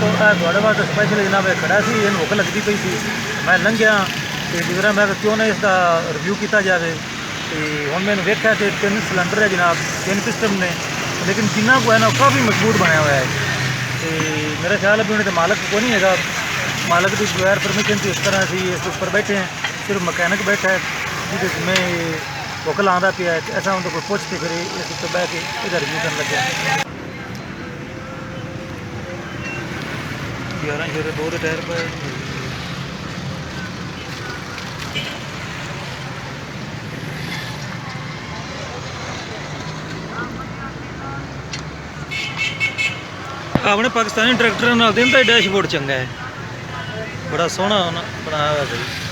दोस्तों थोड़े वास्ते स्पैशल जनाब खड़ा सी इन भुख लगती पई सी मैं लंघिया तो गुजरा मैं क्यों ना इसका रिव्यू किया जाए तो हूँ मैंने वेख्या कि 3 सिलेंडर है जनाब 3 पिस्टन ने लेकिन जिन्ना को है ना काफ़ी मजबूत बनाया हुआ है तो मेरा ख्याल है भी उन्हें तो मालक को नहीं है मालक की बगैर परमिशन से इस तरह से इसके ऊपर बैठे हैं सिर्फ मकैनिक बैठा है जिस में भुख लाँदा पिया है ऐसा उनको कोई पूछ के फिर इस ऊपर बह के इधर रिव्यू करने लगे 11 शेरे 2 टायर पर अपने पाकिस्तानी ट्रैक्टर नाल दिन का डैशबोर्ड चंगा है बड़ा सोहना बनाया हुआ भाई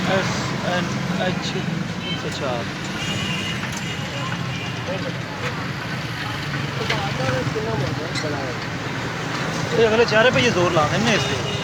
SNH 304 ये अगले 4 पे ये जोर ला देने इसलिए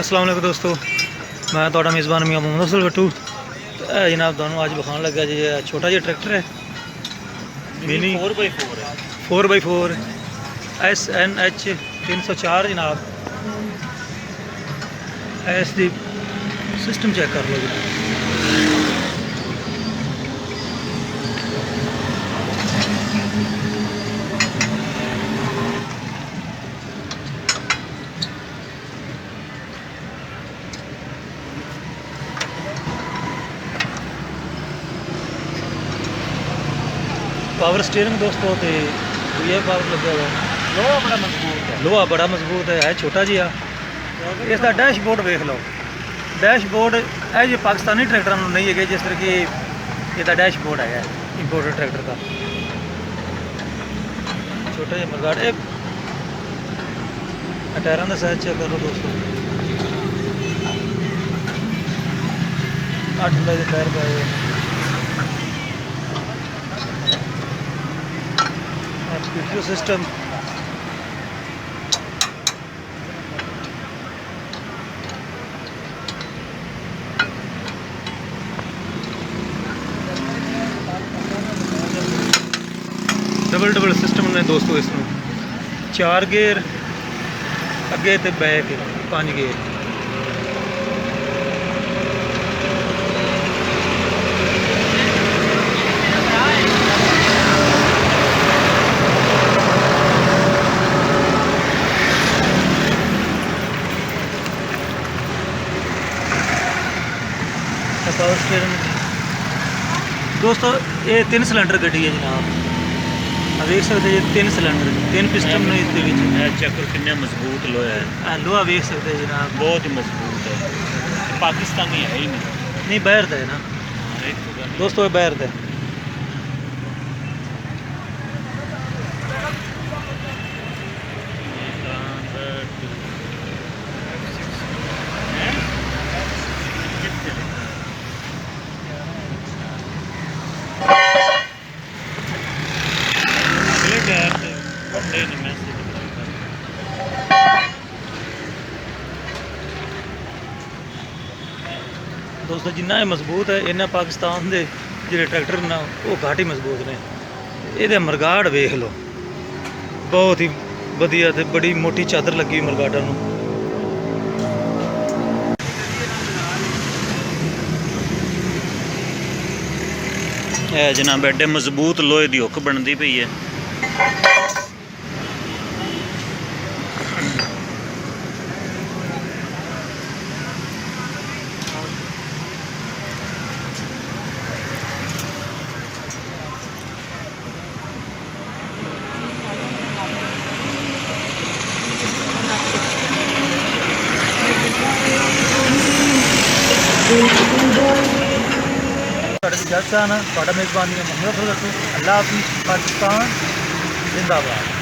अस्सलाम वालेकुम दोस्तों मैं थोड़ा मेज़बान मियां मोहम्मद अफजल भट्टू जनाब तुहानू अज विखाण लगा जी छोटा जिहा ट्रैक्टर है मिनी 4x4 SNH 304 जनाब इसकी सिस्टम चेक कर लो जी पावर स्टीयरिंग दोस्तों तो ये पावर लगे हुआ लोहा बड़ा मजबूत है छोटा जी इसका डैशबोर्ड देख लो डैशबोर्ड है जी पाकिस्तानी ट्रैक्टर नहीं है जिस तरह की इसका डैशबोर्ड है इंपोर्टेड ट्रैक्टर का छोटा जी मरगाड़ टायरों का साइज चेक करो दोस्तों 8 जुलाई के टायर का PPO सिस्टम डबल सिस्टम ने दोस्तों इसमें 4 गेयर अगे तो बैक 5 गेयर पावर स्टीयरिंग दोस्तों ये 3 सिलेंडर गड्डी है जनाब देख सकते जी 3 सिलेंडर 3 पिस्टन ने इसके चक्कर कितने मजबूत लोहा है लोहा देख सकते जनाब बहुत ही मजबूत है पाकिस्तानी है ही नहीं बाहर का है ना दोस्तों ये बाहर का है दोस्तों जिन्ना मजबूत है इन्ना पाकिस्तान के जोड़े ट्रैक्टर ना वो घाट ही मजबूत ने ये मरगाड़ वेख लो बहुत ही वधिया ते बड़ी मोटी चादर लगी मरगाड़ा नूं जनाब एडे मजबूत लोहे की हुक बनती पई है ਤੁਹਾਡੇ ਜੱਜ ਸਾਹਿਬ ਤੁਹਾਡਾ ਮੇਜ਼ਬਾਨੀ ਹੈ ਮੁਹੰਮਦ ਫਜ਼ਲ। ਅੱਲਾਹ ਹਾਫਿਜ਼। ਪਾਕਿस्तान जिंदाबाद।